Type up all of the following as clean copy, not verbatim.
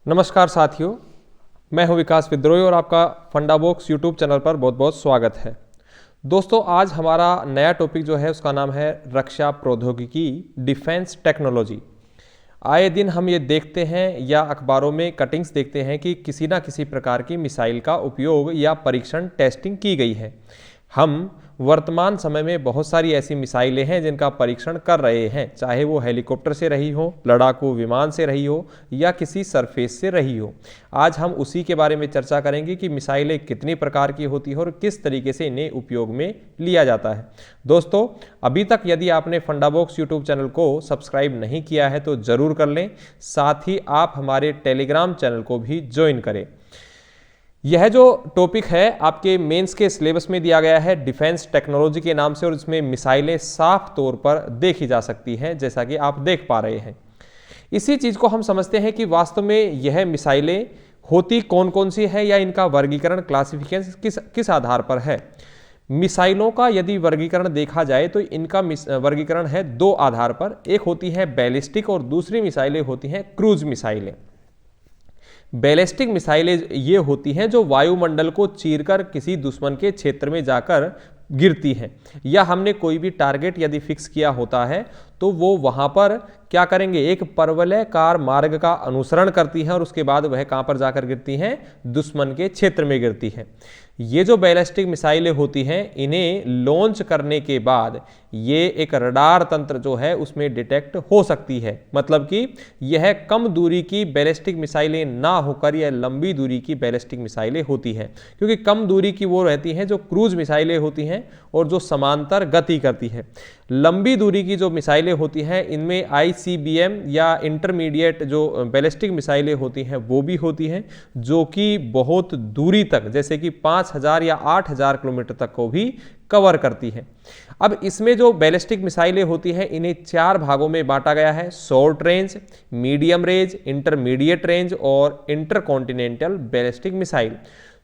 नमस्कार साथियों, मैं हूं विकास विद्रोही और आपका फंडा बॉक्स यूट्यूब चैनल पर बहुत बहुत स्वागत है। दोस्तों, आज हमारा नया टॉपिक जो है उसका नाम है रक्षा प्रौद्योगिकी, डिफेंस टेक्नोलॉजी। आए दिन हम ये देखते हैं या अखबारों में कटिंग्स देखते हैं कि किसी ना किसी प्रकार की मिसाइल का उपयोग या परीक्षण टेस्टिंग की गई है। हम वर्तमान समय में बहुत सारी ऐसी मिसाइलें हैं जिनका परीक्षण कर रहे हैं, चाहे वो हेलीकॉप्टर से रही हो, लड़ाकू विमान से रही हो या किसी सरफेस से रही हो। आज हम उसी के बारे में चर्चा करेंगे कि मिसाइलें कितनी प्रकार की होती हैं और किस तरीके से इन्हें उपयोग में लिया जाता है। दोस्तों, अभी तक यदि आपने फंडा बॉक्स यूट्यूब चैनल को सब्सक्राइब नहीं किया है तो ज़रूर कर लें, साथ ही आप हमारे टेलीग्राम चैनल को भी ज्वाइन करें। यह जो टॉपिक है आपके मेंस के सिलेबस में दिया गया है डिफेंस टेक्नोलॉजी के नाम से, और इसमें मिसाइलें साफ तौर पर देखी जा सकती हैं, जैसा कि आप देख पा रहे हैं। इसी चीज़ को हम समझते हैं कि वास्तव में यह मिसाइलें होती कौन कौन सी है या इनका वर्गीकरण, क्लासिफिकेशन किस आधार पर है। मिसाइलों का यदि वर्गीकरण देखा जाए तो इनका वर्गीकरण है दो आधार पर। एक होती है बैलिस्टिक और दूसरी मिसाइलें होती हैं क्रूज मिसाइलें। बैलिस्टिक मिसाइलें ये होती हैं जो वायुमंडल को चीरकर किसी दुश्मन के क्षेत्र में जाकर गिरती हैं, या हमने कोई भी टारगेट यदि फिक्स किया होता है तो वो वहाँ पर क्या करेंगे, एक परवलयकार मार्ग का अनुसरण करती हैं और उसके बाद वह कहाँ पर जाकर गिरती हैं, दुश्मन के क्षेत्र में गिरती हैं। ये जो बैलिस्टिक मिसाइलें होती हैं, इन्हें लॉन्च करने के बाद ये एक रडार तंत्र जो है उसमें डिटेक्ट हो सकती है। मतलब कि यह कम दूरी की बैलिस्टिक मिसाइलें ना होकर यह लंबी दूरी की बैलिस्टिक मिसाइलें होती हैं, क्योंकि कम दूरी की वो रहती हैं जो क्रूज मिसाइलें होती हैं और जो समांतर गति करती है। लंबी दूरी की जो मिसाइलें होती हैं इनमें ICBM या इंटरमीडिएट जो बैलिस्टिक मिसाइलें होती हैं वो भी होती हैं, जो कि बहुत दूरी तक, जैसे कि 5000 या 8000 किलोमीटर तक को भी कवर करती हैं। अब इसमें जो बैलिस्टिक मिसाइलें होती हैं इन्हें चार भागों में बांटा गया है: short range, medium range, intermediate range और intercontinental ballistic missile.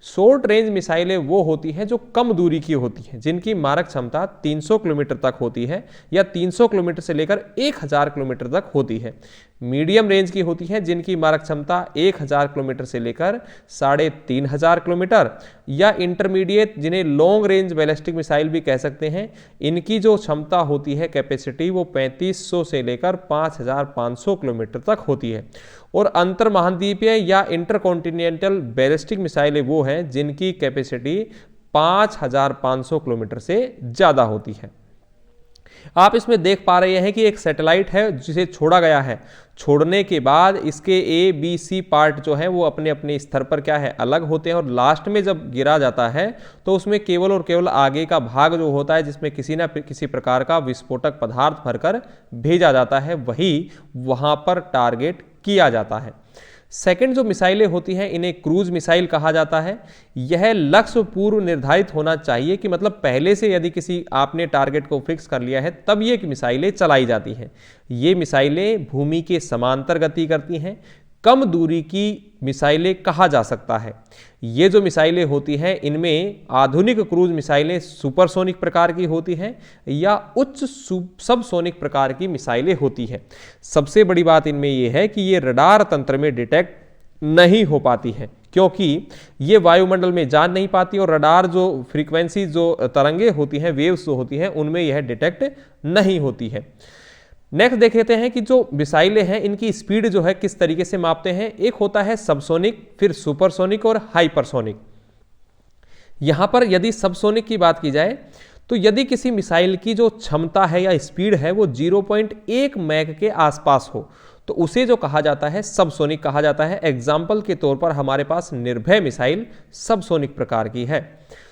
Short range मिसाइलें वो होती हैं जो कम दूरी की होती हैं, जिनकी मारक क्षमता 300 किलोमीटर तक होती है या 300 किलोमीटर से लेकर 1000 किलोमीटर तक होती है। मीडियम रेंज की होती हैं जिनकी मारक क्षमता 1000 किलोमीटर से लेकर 3500 किलोमीटर, या इंटरमीडिएट जिन्हें लॉन्ग रेंज बैलिस्टिक मिसाइल भी कह सकते हैं, इनकी जो क्षमता होती है, कैपेसिटी, वो 3500 से लेकर 5500 किलोमीटर तक होती है। और अंतर महाद्वीपीय या इंटरकॉन्टिनेंटल बैलिस्टिक मिसाइलें वो हैं जिनकी कैपेसिटी 5500 किलोमीटर से ज़्यादा होती है। आप इसमें देख पा रहे हैं कि एक सैटेलाइट है जिसे छोड़ा गया है। छोड़ने के बाद इसके ABC पार्ट जो है वो अपने अपने स्तर पर क्या है, अलग होते हैं, और लास्ट में जब गिरा जाता है तो उसमें केवल और केवल आगे का भाग जो होता है, जिसमें किसी न किसी प्रकार का विस्फोटक पदार्थ भरकर भेजा जाता है, वही वहाँ पर टारगेट किया जाता है। सेकंड जो मिसाइलें होती हैं इन्हें क्रूज मिसाइल कहा जाता है। यह लक्ष्य पूर्व निर्धारित होना चाहिए कि मतलब पहले से यदि किसी आपने टारगेट को फिक्स कर लिया है तब ये मिसाइलें चलाई जाती हैं। ये मिसाइलें भूमि के समांतर गति करती हैं। कम दूरी की मिसाइलें कहा जा सकता है। ये जो मिसाइलें होती हैं इनमें आधुनिक क्रूज मिसाइलें सुपरसोनिक प्रकार की होती हैं या उच्च सबसोनिक प्रकार की मिसाइलें होती हैं। सबसे बड़ी बात इनमें यह है कि ये रडार तंत्र में डिटेक्ट नहीं हो पाती हैं, क्योंकि ये वायुमंडल में जा नहीं पाती और रडार जो फ्रीक्वेंसी, जो तरंगे होती हैं, वेव्स जो होती हैं, उनमें यह डिटेक्ट नहीं होती है। नेक्स्ट देख लेते हैं कि जो मिसाइलें हैं इनकी स्पीड जो है किस तरीके से मापते हैं। एक होता है सबसोनिक, फिर सुपरसोनिक और हाइपरसोनिक। यहां पर यदि सबसोनिक की बात की जाए तो यदि किसी मिसाइल की जो क्षमता है या स्पीड है वो 0.1 मैक के आसपास हो तो उसे जो कहा जाता है सबसोनिक कहा जाता है। एग्जाम्पल के तौर पर हमारे पास निर्भय मिसाइल सबसोनिक प्रकार की है।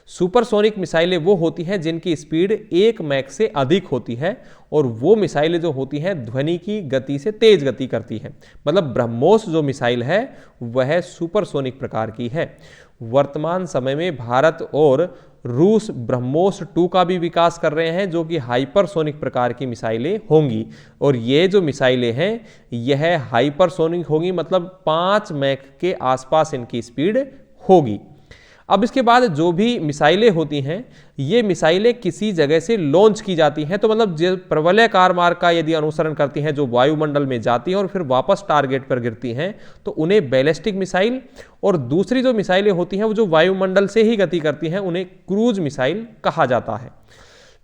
सुपरसोनिक मिसाइलें वो होती हैं जिनकी स्पीड 1 मैक से अधिक होती है, और वो मिसाइलें जो होती हैं ध्वनि की गति से तेज गति करती हैं। मतलब ब्रह्मोस जो मिसाइल है वह सुपरसोनिक प्रकार की है। वर्तमान समय में भारत और रूस ब्रह्मोस 2 का भी विकास कर रहे हैं, जो कि हाइपरसोनिक प्रकार की मिसाइलें होंगी, और ये जो मिसाइलें हैं यह हाइपरसोनिक होंगी, मतलब 5 मैक के आसपास इनकी स्पीड होगी। अब इसके बाद जो भी मिसाइलें होती हैं, ये मिसाइलें किसी जगह से लॉन्च की जाती हैं, तो मतलब जो प्रवलयकार मार्ग का यदि अनुसरण करती हैं, जो वायुमंडल में जाती हैं और फिर वापस टारगेट पर गिरती हैं, तो उन्हें बैलिस्टिक मिसाइल, और दूसरी जो मिसाइलें होती हैं वो जो वायुमंडल से ही गति करती हैं, उन्हें क्रूज मिसाइल कहा जाता है।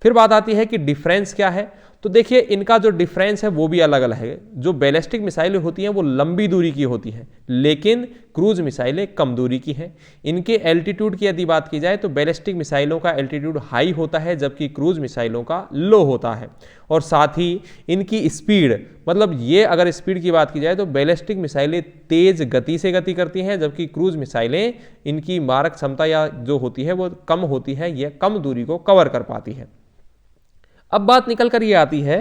फिर बात आती है कि डिफरेंस क्या है, तो देखिए इनका जो डिफरेंस है वो भी अलग अलग है। जो बैलिस्टिक मिसाइलें होती हैं वो लंबी दूरी की होती हैं, लेकिन क्रूज मिसाइलें कम दूरी की हैं। इनके एल्टीट्यूड की यदि बात की जाए तो बैलिस्टिक मिसाइलों का एल्टीट्यूड हाई होता है, जबकि क्रूज मिसाइलों का लो होता है। और साथ ही इनकी स्पीड, मतलब ये अगर स्पीड की बात की जाए तो बैलिस्टिक मिसाइलें तेज गति से गति करती हैं, जबकि क्रूज मिसाइलें इनकी मारक क्षमता या जो होती है वो कम होती है, यह कम दूरी को कवर कर पाती है। अब बात निकल कर ये आती है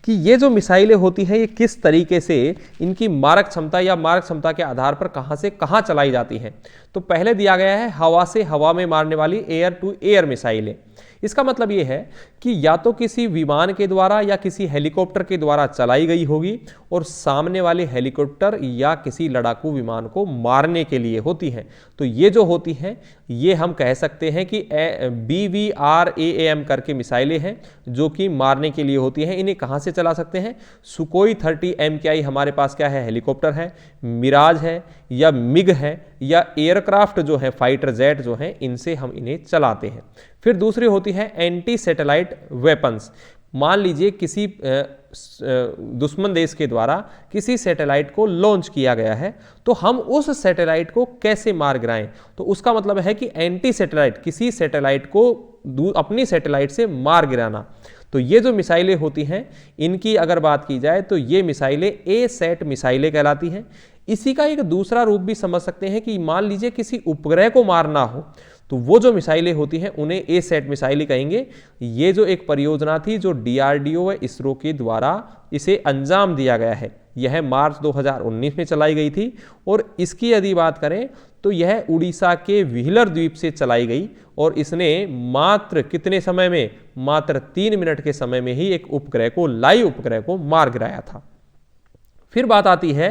कि ये जो मिसाइलें होती हैं ये किस तरीके से इनकी मारक क्षमता या मारक क्षमता के आधार पर कहाँ से कहाँ चलाई जाती हैं। तो पहले दिया गया है हवा से हवा में मारने वाली एयर टू एयर मिसाइलें। इसका मतलब ये है कि या तो किसी विमान के द्वारा या किसी हेलीकॉप्टर के द्वारा चलाई गई होगी और सामने वाले हेलीकॉप्टर या किसी लड़ाकू विमान को मारने के लिए होती हैं। तो ये जो होती हैं ये हम कह सकते हैं कि BVRAAM करके मिसाइलें हैं जो कि मारने के लिए होती हैं। इन्हें कहाँ से चला सकते हैं? सुकोई 30 MKI हमारे पास क्या है? हेलीकॉप्टर है, मिराज है या मिग है या एयरक्राफ्ट जो है फाइटर जेट जो है, इनसे हम इन्हें चलाते हैं। फिर दूसरी होती है एंटी सैटेलाइट वेपन्स। मान लीजिए किसी दुश्मन देश के द्वारा किसी सैटेलाइट को लॉन्च किया गया है, तो हम उस सैटेलाइट को कैसे मार गिराएं? तो उसका मतलब है कि एंटी सैटेलाइट, किसी सैटेलाइट को अपनी सैटेलाइट से मार गिराना। तो ये जो मिसाइलें होती हैं इनकी अगर बात की जाए तो ये मिसाइलें A-SAT मिसाइलें कहलाती हैं। इसी का एक दूसरा रूप भी समझ सकते हैं कि मान लीजिए किसी उपग्रह को मारना हो, तो वो जो मिसाइलें होती हैं उन्हें A-SAT मिसाइलें कहेंगे। ये जो एक परियोजना थी जो DRDO व इसरो के द्वारा इसे अंजाम दिया गया है, यह मार्च 2019 में चलाई गई थी। और इसकी यदि बात करें तो यह उड़ीसा के व्हीलर द्वीप से चलाई गई और इसने मात्र कितने समय में? मात्र 3 मिनट के समय में ही एक उपग्रह को, लाइव उपग्रह को मार गिराया था। फिर बात आती है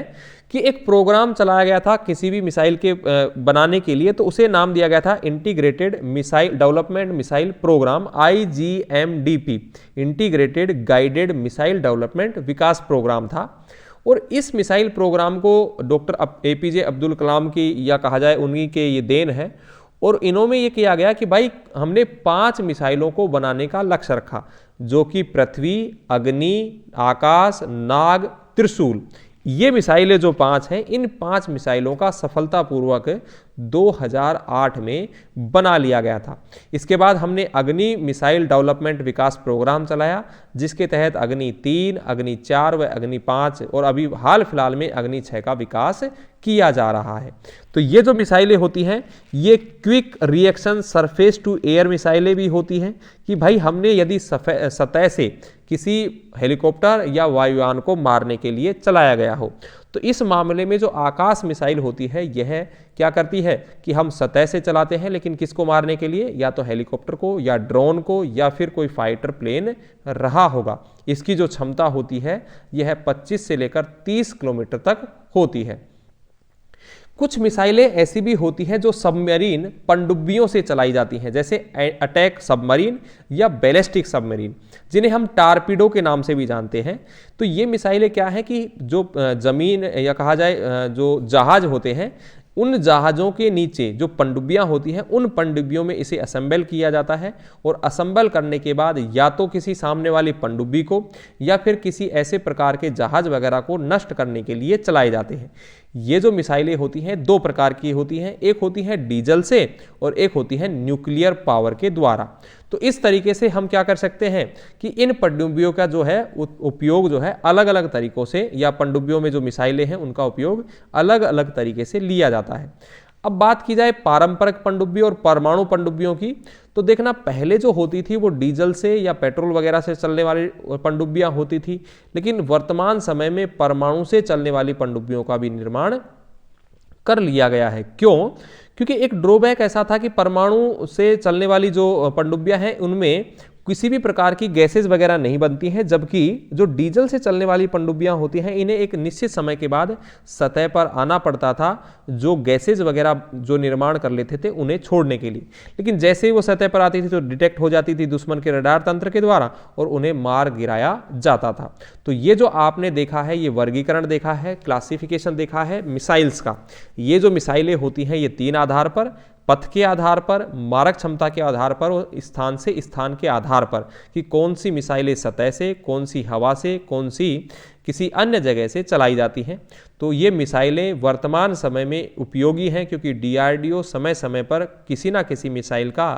कि एक प्रोग्राम चलाया गया था किसी भी मिसाइल के बनाने के लिए, तो उसे नाम दिया गया था integrated missile development missile programme, IGMDP, integrated guided missile development विकास प्रोग्राम था। और इस मिसाइल प्रोग्राम को डॉक्टर APJ अब्दुल कलाम की या कहा जाए उन्हीं के ये देन है। और इन्होंने ये किया गया कि भाई हमने 5 मिसाइलों को बनाने का लक्ष्य रखा, जो कि पृथ्वी, अग्नि, आकाश, नाग, त्रिशूल, ये मिसाइलें जो 5 हैं, इन 5 मिसाइलों का सफलतापूर्वक 2008 में बना लिया गया था। इसके बाद हमने अग्नि मिसाइल डेवलपमेंट विकास प्रोग्राम चलाया, जिसके तहत अग्नि 3, अग्नि 4 व अग्नि 5 और अभी हाल फिलहाल में अग्नि 6 का विकास किया जा रहा है। तो ये जो मिसाइलें होती हैं ये quick reaction surface to air मिसाइलें भी होती हैं कि भाई हमने यदि सतह से किसी हेलीकॉप्टर या वायुयान को मारने के लिए चलाया गया हो, तो इस मामले में जो आकाश मिसाइल होती है यह क्या करती है कि हम सतह से चलाते हैं, लेकिन किसको मारने के लिए? या तो हेलीकॉप्टर को या ड्रोन को या फिर कोई फाइटर प्लेन रहा होगा। इसकी जो क्षमता होती है यह 25 से लेकर 30 किलोमीटर तक होती है। कुछ मिसाइलें ऐसी भी होती हैं जो सबमरीन पनडुब्बियों से चलाई जाती हैं, जैसे अटैक सबमरीन या बैलिस्टिक सबमरीन, जिन्हें हम टारपीडो के नाम से भी जानते हैं। तो ये मिसाइलें क्या हैं कि जो जमीन या कहा जाए जो जहाज होते हैं, उन जहाज़ों के नीचे जो पनडुब्बियाँ होती हैं, उन पनडुब्बियों में इसे असेंबल किया जाता है और असेंबल करने के बाद या तो किसी सामने वाली पनडुब्बी को या फिर किसी ऐसे प्रकार के जहाज़ वगैरह को नष्ट करने के लिए चलाए जाते हैं। ये जो मिसाइलें होती हैं 2 प्रकार की होती हैं, एक होती है डीजल से और एक होती है न्यूक्लियर पावर के द्वारा। तो इस तरीके से हम क्या कर सकते हैं कि इन पनडुब्बियों का जो है उपयोग जो है अलग अलग तरीकों से, या पनडुब्बियों में जो मिसाइलें हैं उनका उपयोग अलग अलग तरीके से लिया जाता है। अब बात की जाए पारंपरिक पनडुब्बी और परमाणु पनडुब्बियों की, तो देखना पहले जो होती थी वो डीजल से या पेट्रोल वगैरह से चलने वाली पनडुब्बियां होती थी, लेकिन वर्तमान समय में परमाणु से चलने वाली पनडुब्बियों का भी निर्माण कर लिया गया है। क्यों? क्योंकि एक ड्रॉबैक ऐसा था कि परमाणु से चलने वाली जो पनडुब्बियां हैं उनमें किसी भी प्रकार की गैसेज वगैरह नहीं बनती हैं, जबकि जो डीजल से चलने वाली पनडुब्बियां होती हैं इन्हें एक निश्चित समय के बाद सतह पर आना पड़ता था जो गैसेज वगैरह जो निर्माण कर लेते थे उन्हें छोड़ने के लिए। लेकिन जैसे ही वो सतह पर आती थी तो डिटेक्ट हो जाती थी दुश्मन के रडार तंत्र के द्वारा और उन्हें मार गिराया जाता था। तो ये जो आपने देखा है, ये वर्गीकरण देखा है, क्लासिफिकेशन देखा है मिसाइल्स का। ये जो मिसाइलें होती हैं ये 3 आधार पर, पथ के आधार पर, मारक क्षमता के आधार पर और स्थान से स्थान के आधार पर, कि कौन सी मिसाइलें सतह से, कौन सी हवा से, कौन सी किसी अन्य जगह से चलाई जाती हैं। तो ये मिसाइलें वर्तमान समय में उपयोगी हैं क्योंकि डीआरडीओ समय समय पर किसी ना किसी मिसाइल का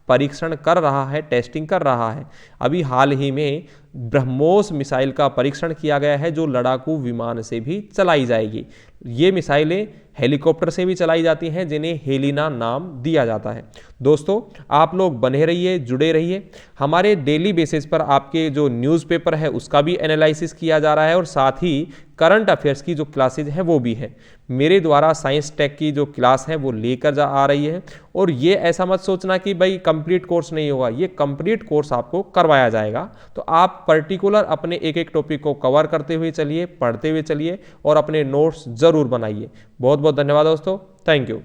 परीक्षण कर रहा है, टेस्टिंग कर रहा है। अभी हाल ही में ब्रह्मोस मिसाइल का परीक्षण किया गया है जो लड़ाकू विमान से भी चलाई जाएगी। ये मिसाइलें हेलीकॉप्टर से भी चलाई जाती हैं जिन्हें हेलिना नाम दिया जाता है। दोस्तों, आप लोग बने रहिए, जुड़े रहिए। हमारे डेली बेसिस पर आपके जो न्यूज़पेपर है उसका भी एनालिसिस किया जा रहा है और साथ ही करंट अफेयर्स की जो क्लासेज हैं वो भी है। मेरे द्वारा साइंस टेक की जो क्लास है वो लेकर आ रही है। और ये ऐसा मत सोचना कि भाई कंप्लीट कोर्स नहीं होगा, ये कंप्लीट कोर्स आपको करवाया जाएगा। तो आप पर्टिकुलर अपने एक एक टॉपिक को कवर करते हुए चलिए, पढ़ते हुए चलिए और अपने नोट्स ज़रूर बनाइए। बहुत बहुत धन्यवाद दोस्तों, थैंक यू।